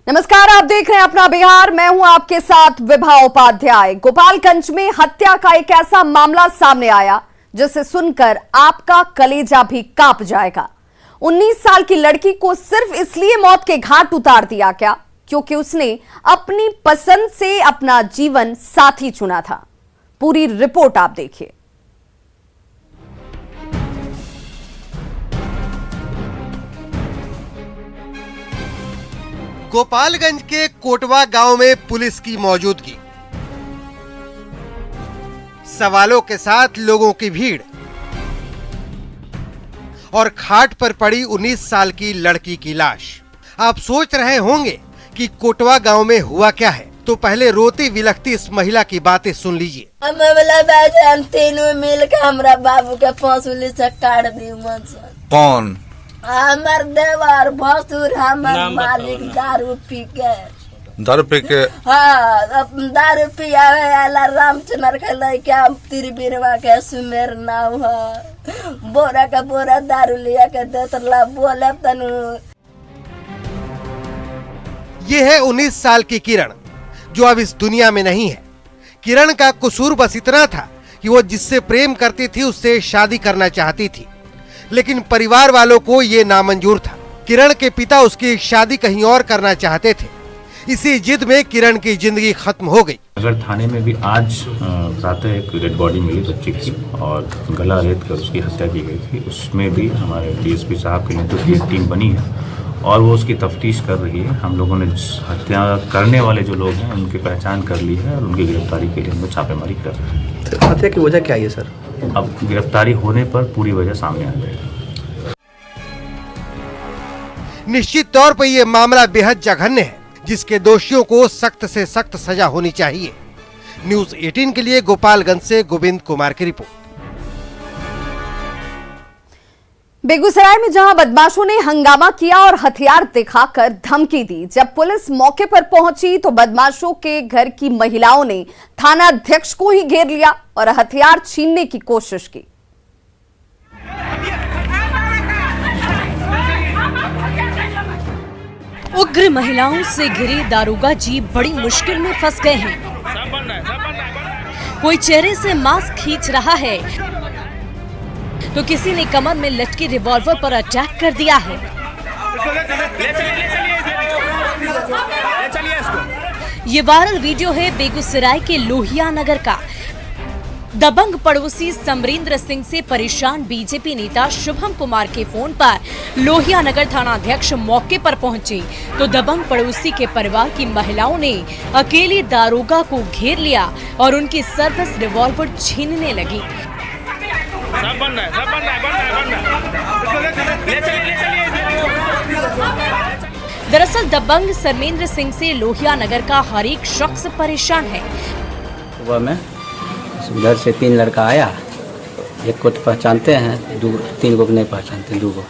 नमस्कार, आप देख रहे हैं अपना बिहार। मैं हूं आपके साथ विभा उपाध्याय। गोपालगंज में हत्या का एक ऐसा मामला सामने आया जिसे सुनकर आपका कलेजा भी कांप जाएगा। 19 साल की लड़की को सिर्फ इसलिए मौत के घाट उतार दिया क्या क्योंकि उसने अपनी पसंद से अपना जीवन साथी चुना था। पूरी रिपोर्ट आप देखिए। गोपालगंज के कोटवा गांव में पुलिस की मौजूदगी, सवालों के साथ लोगों की भीड़ और खाट पर पड़ी 19 साल की लड़की की लाश। आप सोच रहे होंगे कि कोटवा गांव में हुआ क्या है, तो पहले रोती विलखती इस महिला की बातें सुन लीजिए। हम तीनों मिल के हमरा बाबू के फांसी से काट दी। कौन? हमार देवर भसुर, हमार मालिक दारू पी के हाँ दारू पिया रामचंद्र के लैके तिरबिरवा के सुमेर नाव है। बोरा का बोरा दारू लिया के देतला बोले तनु। ये है 19 साल की किरण, जो अब इस दुनिया में नहीं है। किरण का कसूर बस इतना था कि वो जिससे प्रेम करती थी उससे शादी करना चाहती थी, लेकिन परिवार वालों को ये नामंजूर था। किरण के पिता उसकी शादी कहीं और करना चाहते थे। इसी जिद में किरण की जिंदगी खत्म हो गई। नगर थाने में भी आज प्रातः एक डेड बॉडी मिली बच्ची की और गला रेत कर उसकी हत्या की गई थी। उसमें भी हमारे डीएसपी साहब के नेतृत्व की टीम बनी है और वो उसकी तफ्तीश कर रही है। हम लोगों ने हत्या करने वाले जो लोग हैं उनकी पहचान कर ली है और उनकी गिरफ्तारी के लिए हम लोग छापेमारी कर रहे हैं। तो हत्या की वजह क्या है सर? अब गिरफ्तारी होने पर पूरी वजह सामने आ जाएगी। निश्चित तौर पर यह मामला बेहद जघन्य है, जिसके दोषियों को सख्त से सख्त सजा होनी चाहिए। न्यूज़ 18 के लिए गोपालगंज से गोविंद कुमार की रिपोर्ट। बेगूसराय में जहां बदमाशों ने हंगामा किया और हथियार दिखाकर धमकी दी, जब पुलिस मौके पर पहुंची तो बदमाशों के घर की महिलाओं ने थानाध्यक्ष को ही घेर लिया और हथियार छीनने की कोशिश की। उग्र महिलाओं से घिरे दारोगा जी बड़ी मुश्किल में फंस गए हैं। कोई चेहरे से मास्क खींच रहा है तो किसी ने कमर में लटके रिवॉल्वर पर अटैक कर दिया है। ये वायरल वीडियो है बेगूसराय के लोहिया नगर का। दबंग पड़ोसी समरेंद्र सिंह से परेशान बीजेपी नेता शुभम कुमार के फोन पर लोहिया नगर थानाध्यक्ष मौके पर पहुंचे तो दबंग पड़ोसी के परिवार की महिलाओं ने अकेले दारोगा को घेर लिया और उनकी सर्विस रिवॉल्वर छीनने लगी। दरअसल दबंग समरेंद्र सिंह से लोहिया नगर का हर एक शख्स परेशान है। सुबह में उधर से 3 लड़का आया, एक को तो पहचानते हैं, 3 को नहीं पहचानते, 2 को।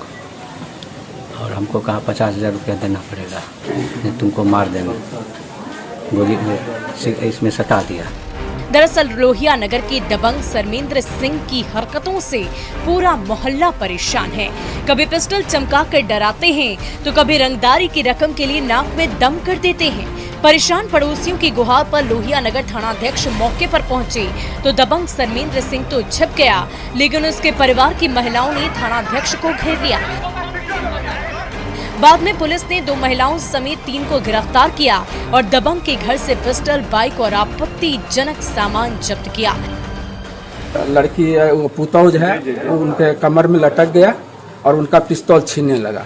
और हमको कहा 50,000 रुपया देना पड़ेगा, नहीं तुमको मार देंगे। गोली इसमें सटा दिया। दरअसल लोहिया नगर के दबंग समरेंद्र सिंह की हरकतों से पूरा मोहल्ला परेशान है। कभी पिस्टल चमका कर डराते हैं तो कभी रंगदारी की रकम के लिए नाक में दम कर देते हैं। परेशान पड़ोसियों की गुहार पर लोहिया नगर थानाध्यक्ष मौके पर पहुंचे तो दबंग समरेंद्र सिंह तो छिप गया, लेकिन उसके परिवार की महिलाओं ने थानाध्यक्ष को घेर लिया। बाद में पुलिस ने 2 महिलाओं समेत 3 को गिरफ्तार किया और दबंग के घर से पिस्टल, बाइक और आपत्तिजनक सामान जब्त किया। लड़की पुतौज है, वो उनके कमर में लटक गया और उनका पिस्तौल छीनने लगा।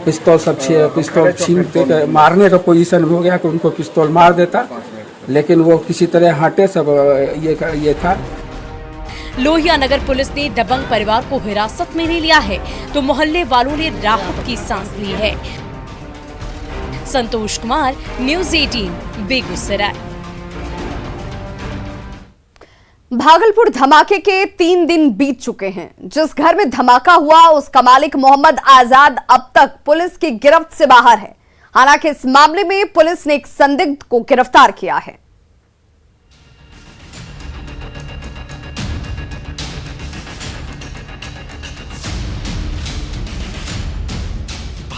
पिस्तौल छीन के मारने का पोजीशन हो गया कि उनको पिस्तौल मार देता, लेकिन वो किसी तरह हटे। सब ये था। लोहिया नगर पुलिस ने दबंग परिवार को हिरासत में ले लिया है तो मोहल्ले वालों ने राहत की सांस ली है। संतोष कुमार, न्यूज़ 18 बेगूसराय। भागलपुर धमाके के 3 दिन बीत चुके हैं। जिस घर में धमाका हुआ उसका मालिक मोहम्मद आजाद अब तक पुलिस की गिरफ्त से बाहर है। हालांकि इस मामले में पुलिस ने एक संदिग्ध को गिरफ्तार किया है।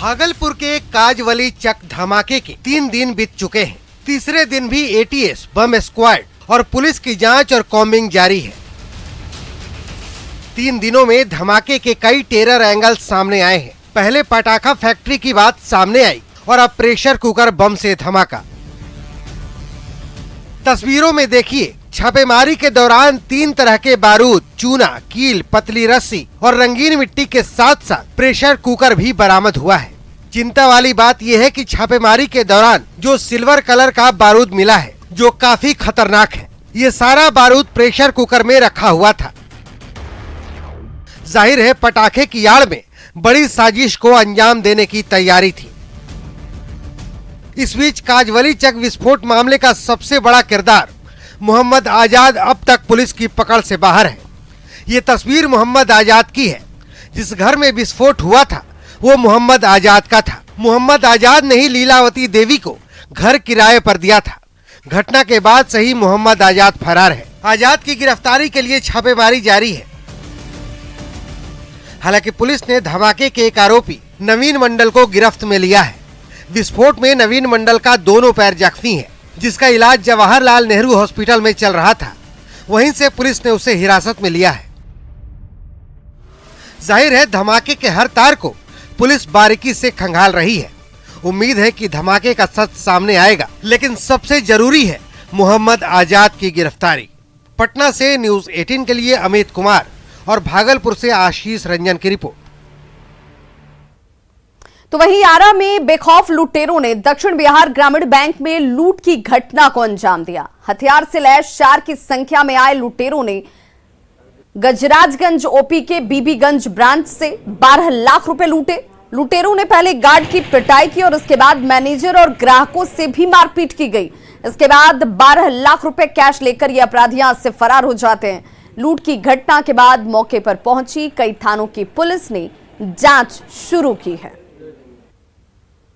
भागलपुर के काजवली चक धमाके के 3 दिन बीत चुके हैं। तीसरे दिन भी एटीएस, बम स्क्वाड और पुलिस की जांच और कॉम्बिंग जारी है। 3 दिनों में धमाके के कई टेरर एंगल सामने आए हैं। पहले पटाखा फैक्ट्री की बात सामने आई और अब प्रेशर कुकर बम से धमाका। तस्वीरों में देखिए, छापेमारी के दौरान 3 तरह के बारूद, चूना, कील, पतली रस्सी और रंगीन मिट्टी के साथ साथ प्रेशर कुकर भी बरामद हुआ है। चिंता वाली बात यह है कि छापेमारी के दौरान जो सिल्वर कलर का बारूद मिला है, जो काफी खतरनाक है, ये सारा बारूद प्रेशर कुकर में रखा हुआ था। जाहिर है पटाखे की आड़ में बड़ी साजिश को अंजाम देने की तैयारी थी। इस बीच काजवली चक विस्फोट मामले का सबसे बड़ा किरदार मोहम्मद आजाद अब तक पुलिस की पकड़ से बाहर है। ये तस्वीर मोहम्मद आजाद की है। जिस घर में विस्फोट हुआ था वो मोहम्मद आजाद का था। मोहम्मद आजाद ने ही लीलावती देवी को घर किराए पर दिया था। घटना के बाद से ही मोहम्मद आजाद फरार है। आजाद की गिरफ्तारी के लिए छापेमारी जारी है। हालांकि पुलिस ने धमाके के एक आरोपी नवीन मंडल को गिरफ्त में लिया है। विस्फोट में नवीन मंडल का दोनों पैर जख्मी है, जिसका इलाज जवाहरलाल नेहरू हॉस्पिटल में चल रहा था। वहीं से पुलिस ने उसे हिरासत में लिया है। जाहिर है धमाके के हर तार को पुलिस बारीकी से खंगाल रही है। उम्मीद है कि धमाके का सच सामने आएगा, लेकिन सबसे जरूरी है मोहम्मद आजाद की गिरफ्तारी। पटना से न्यूज़ 18 के लिए अमित कुमार और भागलपुर से आशीष रंजन की रिपोर्ट। तो वहीं आरा में बेखौफ लुटेरों ने दक्षिण बिहार ग्रामीण बैंक में लूट की घटना को अंजाम दिया। हथियार से लैस 4 की संख्या में आए लुटेरों ने गजराजगंज ओपी के बीबीगंज ब्रांच से 12 लाख रुपए लूटे। लुटेरों ने पहले गार्ड की पिटाई की और उसके बाद मैनेजर और ग्राहकों से भी मारपीट की गई। इसके बाद 12 लाख रुपए कैश लेकर ये अपराधी यहां से फरार हो जाते हैं। लूट की घटना के बाद मौके पर पहुंची कई थानों की पुलिस ने जांच शुरू की है।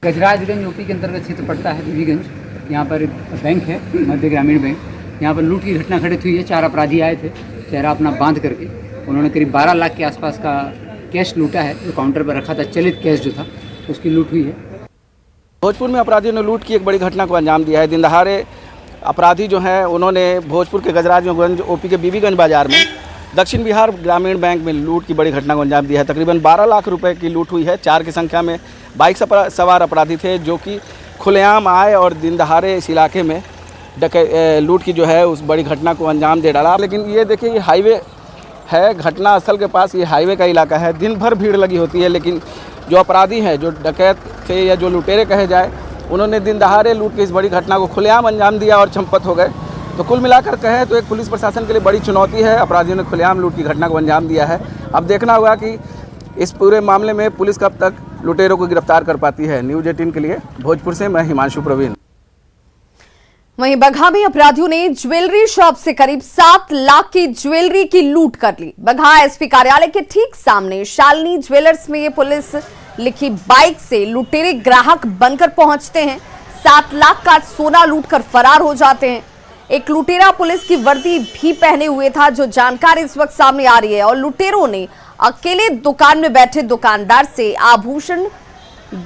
गजराजगंज ओपी के अंतर्गत क्षेत्र पड़ता है बीबीगंज। यहाँ पर बैंक है, मध्य ग्रामीण बैंक। यहाँ पर लूट की घटना घटित हुई है। 4 अपराधी आए थे, चेहरा अपना बांध करके। उन्होंने करीब 12 लाख के आसपास का कैश लूटा है, जो काउंटर पर रखा था। चलित कैश जो था उसकी लूट हुई है। भोजपुर में अपराधियों ने लूट की एक बड़ी घटना को अंजाम दिया है। दिन दहाड़े अपराधी जो हैं उन्होंने भोजपुर के गजराजगंज ओपी के बीबीगंज बाजार में दक्षिण बिहार ग्रामीण बैंक में लूट की बड़ी घटना को अंजाम दिया है। तकरीबन 12 लाख रुपए की लूट हुई है। 4 की संख्या में बाइक सवार अपराधी थे, जो कि खुलेआम आए और दिन दहाड़े इस इलाके में लूट की जो है उस बड़ी घटना को अंजाम दे डाला। लेकिन ये देखिए, ये हाईवे है, घटना स्थल के पास ये हाईवे का इलाका है। दिन भर भीड़ लगी होती है, लेकिन जो अपराधी हैं, जो डकैत थे या जो लुटेरे कहे जाए, उन्होंने दिन दहाड़े लूट की इस बड़ी घटना को खुलेआम अंजाम दिया और चंपत हो गए। तो कुल मिलाकर कहें तो एक पुलिस प्रशासन के लिए बड़ी चुनौती है। अपराधियों ने खुलेआम लूट की घटना को अंजाम दिया है। अब देखना होगा कि इस पूरे मामले में पुलिस कब तक लुटेरों को गिरफ्तार कर पाती है। न्यूज़ 18 के लिए भोजपुर से मैं हिमांशु प्रवीण। वहीं बगहा में अपराधियों ने ज्वेलरी शॉप से करीब 7 लाख की ज्वेलरी की लूट कर ली। बगहा एसपी कार्यालय के ठीक सामने शालिनी ज्वेलर्स में ये पुलिस लिखी बाइक से लुटेरे ग्राहक बनकर पहुंचते हैं। 7 लाख का सोना लूटकर फरार हो जाते हैं। एक लुटेरा पुलिस की वर्दी भी पहने हुए था, जो जानकारी इस वक्त सामने आ रही है। और लुटेरों ने अकेले दुकान में बैठे दुकानदार से आभूषण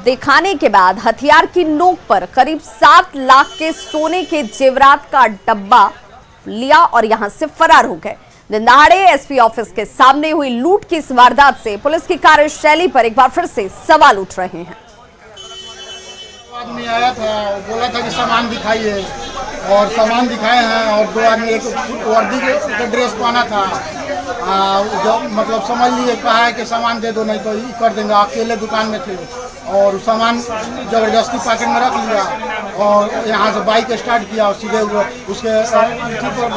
दिखाने के बाद हथियार की नोक पर करीब 7 लाख के सोने के जेवरात का डब्बा लिया और यहां से फरार हो गए। दिन दहाड़े एसपी ऑफिस के सामने हुई लूट की इस वारदात से पुलिस की कार्यशैली पर एक बार फिर से सवाल उठ रहे हैं। आदमी आया था, बोला था कि सामान दिखाइए, और सामान दिखाए हैं। और 2 आदमी, एक वर्दी का ड्रेस पहना था, जो मतलब समझ लिए, कहा है कि सामान दे दो नहीं तो ये कर देंगे। अकेले दुकान में थे और सामान जबरदस्ती पॉकेट में रख लिया और यहाँ से बाइक स्टार्ट किया और सीधे उसके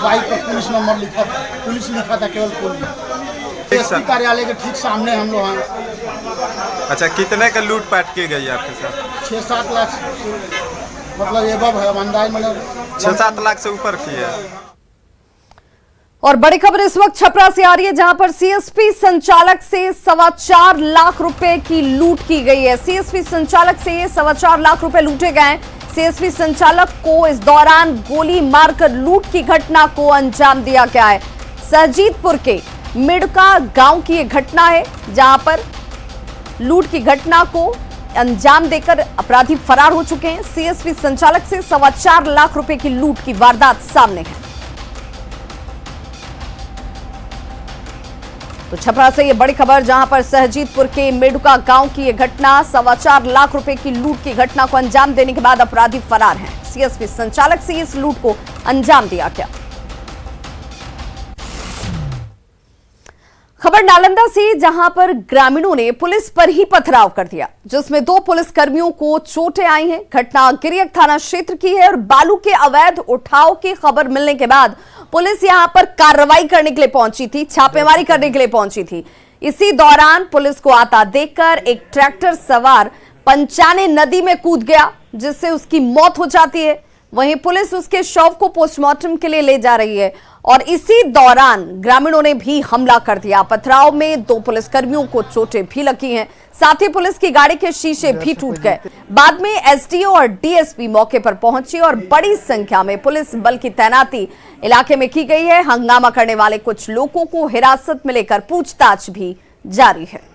बाइक पर पुलिस नंबर लिखा था, पुलिस लिखा था केवल पुलिस। एसपी कार्यालय के ठीक सामने हम लोग हैं। अच्छा, कितने का लूटपाट की गई आपके साथ? 6-7 लाख, मतलब ये बब है अंदाज, मतलब 6-7 लाख से ऊपर की है। और बड़ी खबर इस वक्त छपरा से आ रही है, जहां पर सीएसपी संचालक से 4.25 लाख रुपए की लूट की गई है। सीएसपी संचालक से 4.25 लाख रुपए लूटे गए। सीएसपी संचालक को इस दौरान गोली मारकर लूट की घटना को अंजाम दिया गया है। सहजीतपुर के मिड़का गांव की यह घटना है, जहां पर लूट की घटना को अंजाम देकर अपराधी फरार हो चुके हैं। सीएसपी संचालक से 4.25 लाख रुपए की लूट की वारदात सामने है। तो छपरा से ये बड़ी खबर, जहां पर सहजीतपुर के मेडुका गांव की ये घटना, 4.25 लाख रुपए की लूट की घटना को अंजाम देने के बाद अपराधी फरार हैं। सीएसपी संचालक से इस लूट को अंजाम दिया गया। खबर नालंदा से, जहां पर ग्रामीणों ने पुलिस पर ही पथराव कर दिया, जिसमें 2 पुलिसकर्मियों को चोटें आई हैं। घटना गिरियक थाना क्षेत्र की है और बालू के अवैध उठाव की खबर मिलने के बाद पुलिस यहां पर कार्रवाई करने के लिए पहुंची थी, छापेमारी करने के लिए पहुंची थी। इसी दौरान पुलिस को आता देखकर एक ट्रैक्टर सवार पंचाने नदी में कूद गया, जिससे उसकी मौत हो जाती है। वहीं पुलिस उसके शव को पोस्टमार्टम के लिए ले जा रही है और इसी दौरान ग्रामीणों ने भी हमला कर दिया। पथराव में 2 पुलिसकर्मियों को चोटें भी लगी हैं, साथ ही पुलिस की गाड़ी के शीशे भी टूट गए। बाद में एसडीओ और डीएसपी मौके पर पहुंचे और बड़ी संख्या में पुलिस बल की तैनाती इलाके में की गई है। हंगामा करने वाले कुछ लोगों को हिरासत में लेकर पूछताछ भी जारी है।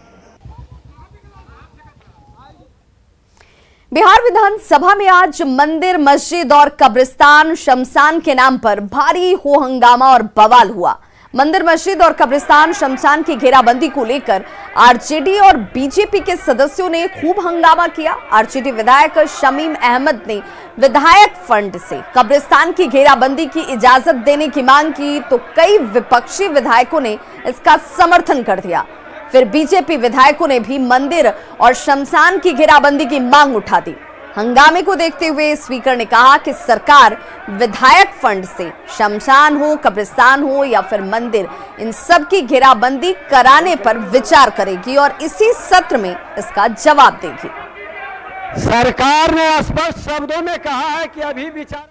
बिहार विधानसभा में आज मंदिर, मस्जिद और कब्रिस्तान, शमशान के नाम पर भारी हो हंगामा और बवाल हुआ। मंदिर, मस्जिद और कब्रिस्तान, शमशान की घेराबंदी को लेकर आरजेडी और बीजेपी के सदस्यों ने खूब हंगामा किया। आरजेडी विधायक शमीम अहमद ने विधायक फंड से कब्रिस्तान की घेराबंदी की इजाजत देने की मांग की, तो कई विपक्षी विधायकों ने इसका समर्थन कर दिया। फिर बीजेपी विधायकों ने भी मंदिर और शमशान की घेराबंदी की मांग उठा दी। हंगामे को देखते हुए स्पीकर ने कहा कि सरकार विधायक फंड से शमशान हो, कब्रिस्तान हो या फिर मंदिर, इन सब की घेराबंदी कराने पर विचार करेगी और इसी सत्र में इसका जवाब देगी। सरकार ने स्पष्ट शब्दों में कहा है कि अभी विचार।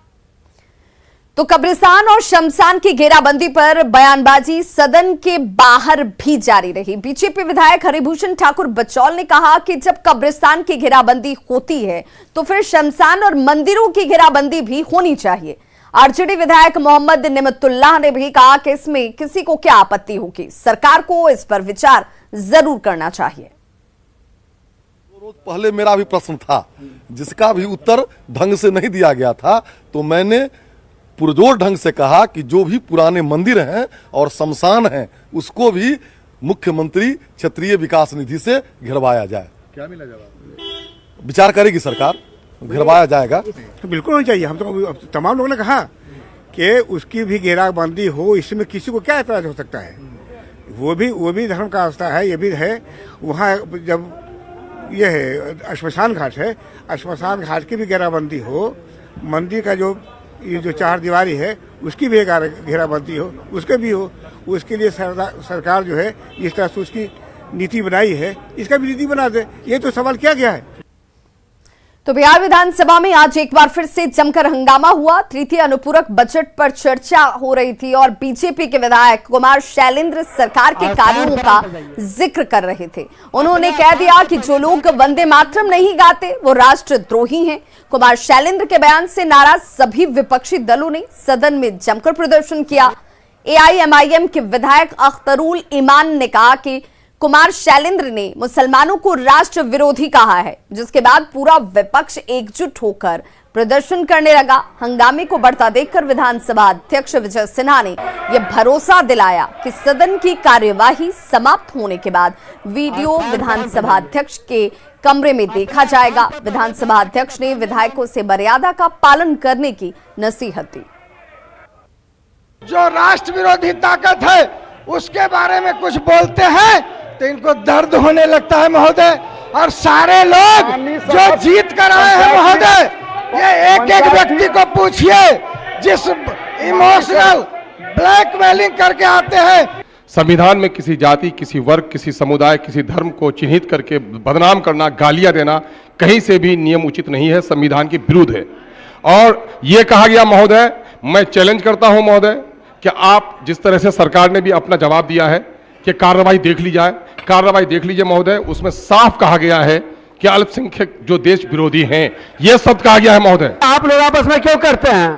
तो कब्रिस्तान और शमशान की घेराबंदी पर बयानबाजी सदन के बाहर भी जारी रही। बीजेपी विधायक हरिभूषण ठाकुर बचौल ने कहा कि जब कब्रिस्तान की घेराबंदी होती है तो फिर शमशान और मंदिरों की घेराबंदी भी होनी चाहिए। आरजेडी विधायक मोहम्मद निमतुल्लाह ने भी कहा कि इसमें किसी को क्या आपत्ति होगी, सरकार को इस पर विचार जरूर करना चाहिए। रोज पहले मेरा भी प्रश्न था, जिसका भी उत्तर ढंग से नहीं दिया गया था, तो मैंने पुरजोर ढंग से कहा कि जो भी पुराने मंदिर हैं और शमशान हैं उसको भी मुख्यमंत्री क्षेत्रीय विकास निधि से घिरवाया जाए। क्या मिला जवाब? विचार करेगी सरकार, घिरवाया जाएगा। तो बिल्कुल होनी चाहिए। हम तो तमाम लोगों ने कहा कि उसकी भी घेराबंदी हो, इसमें किसी को क्या एतराज हो सकता है। वो भी धर्म का आस्था है, ये भी है। वहाँ जब ये है श्मशान घाट है, श्मशान घाट की भी घेराबंदी हो, मंदिर का ये जो 4 दीवारी है उसकी भी घेराबंदी हो, उसके भी हो। उसके लिए सरकार जो है इस तरह से उसकी नीति बनाई है, इसका भी नीति बना दे। ये तो सवाल किया गया है। तो बिहार विधानसभा में आज एक बार फिर से जमकर हंगामा हुआ। तृतीय अनुपूरक बजट पर चर्चा हो रही थी और बीजेपी के विधायक कुमार शैलेंद्र सरकार के कार्यों का जिक्र कर रहे थे। उन्होंने कह दिया कि जो लोग वंदे मातरम नहीं गाते वो राष्ट्रद्रोही हैं। कुमार शैलेंद्र के बयान से नाराज सभी विपक्षी दलों ने सदन में जमकर प्रदर्शन किया। एआईएमआईएम के विधायक अख्तरुल ईमान ने कहा कि कुमार शैलेंद्र ने मुसलमानों को राष्ट्र विरोधी कहा है, जिसके बाद पूरा विपक्ष एकजुट होकर प्रदर्शन करने लगा। हंगामे को बढ़ता देखकर विधानसभा अध्यक्ष विजय सिन्हा ने यह भरोसा दिलाया कि सदन की कार्यवाही समाप्त होने के बाद वीडियो विधानसभा अध्यक्ष के कमरे में देखा जाएगा। विधानसभा अध्यक्ष ने विधायकों से मर्यादा का पालन करने की नसीहत दी। जो राष्ट्र विरोधी ताकत है उसके बारे में कुछ बोलते हैं तो इनको दर्द होने लगता है महोदय। और सारे लोग जो जीत कर आए हैं महोदय, ये एक एक व्यक्ति को पूछिए जिस इमोशनल ब्लैकमेलिंग करके आते हैं। संविधान में किसी जाति, किसी वर्ग, किसी समुदाय, किसी धर्म को चिन्हित करके बदनाम करना, गालियां देना कहीं से भी नियम उचित नहीं है, संविधान के विरुद्ध है। और ये कहा गया महोदय, मैं चैलेंज करता हूं महोदय कि आप जिस तरह से सरकार ने भी अपना जवाब दिया है कि कार्रवाई देख ली जाए, कार्रवाई देख लीजिए महोदय। उसमें साफ कहा गया है कि अल्पसंख्यक जो देश विरोधी हैं, यह शब्द कहा गया है महोदय। आप लोग आपस में क्यों करते हैं?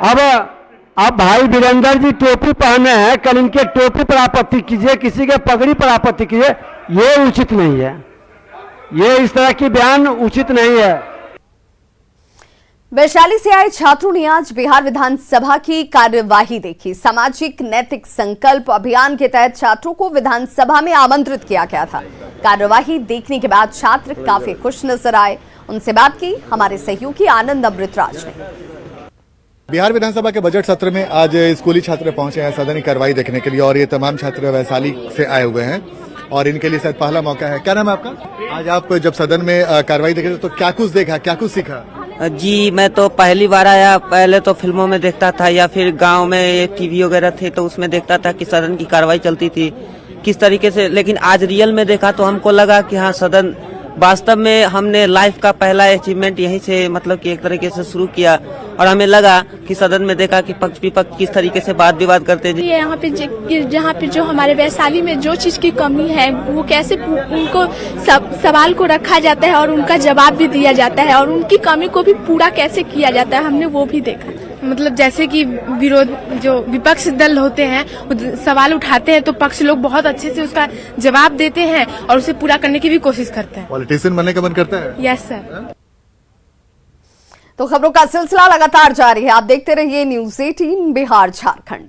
अब भाई वीरेंद्र जी टोपी पहने हैं, कल इनके टोपी पर आपत्ति कीजिए, किसी के पगड़ी पर आपत्ति कीजिए, ये उचित नहीं है। ये इस तरह की बयान उचित नहीं है। वैशाली से आए छात्रों ने आज बिहार विधानसभा की कार्यवाही देखी। सामाजिक नैतिक संकल्प अभियान के तहत छात्रों को विधानसभा में आमंत्रित किया गया था। कार्यवाही देखने के बाद छात्र काफी खुश नजर आए। उनसे बात की हमारे सहयोगी आनंद अमृतराज ने। बिहार विधानसभा के बजट सत्र में आज स्कूली छात्र पहुंचे हैं सदन की कार्रवाई देखने के लिए, और ये तमाम छात्र वैशाली से आए हुए हैं और इनके लिए शायद पहला मौका है। क्या नाम है आपका? आज आप जब सदन में कार्रवाई देखे तो क्या कुछ देखा, क्या कुछ सीखा? जी, मैं तो पहली बार आया। पहले तो फिल्मों में देखता था या फिर गांव में टीवी वगैरह थे तो उसमें देखता था कि सदन की कार्रवाई चलती थी किस तरीके से, लेकिन आज रियल में देखा तो हमको लगा कि हाँ, सदन वास्तव में हमने लाइफ का पहला अचीवमेंट यहीं से मतलब कि एक तरीके से शुरू किया, और हमें लगा कि सदन में देखा कि पक्ष विपक्ष किस तरीके से वाद विवाद करते हैं। यहाँ पे जहाँ पे जो हमारे वैशाली में जो चीज की कमी है वो कैसे उनको सवाल को रखा जाता है और उनका जवाब भी दिया जाता है, और उनकी कमी को भी पूरा कैसे किया जाता है, हमने वो भी देखा। मतलब जैसे कि विरोध जो विपक्ष दल होते हैं सवाल उठाते हैं तो पक्ष लोग बहुत अच्छे से उसका जवाब देते हैं और उसे पूरा करने की भी कोशिश करते हैं। पॉलिटिशियन बनने का मन करता है? Yes sir. तो खबरों का सिलसिला लगातार जारी है। आप देखते रहिए न्यूज़ 18 बिहार झारखंड।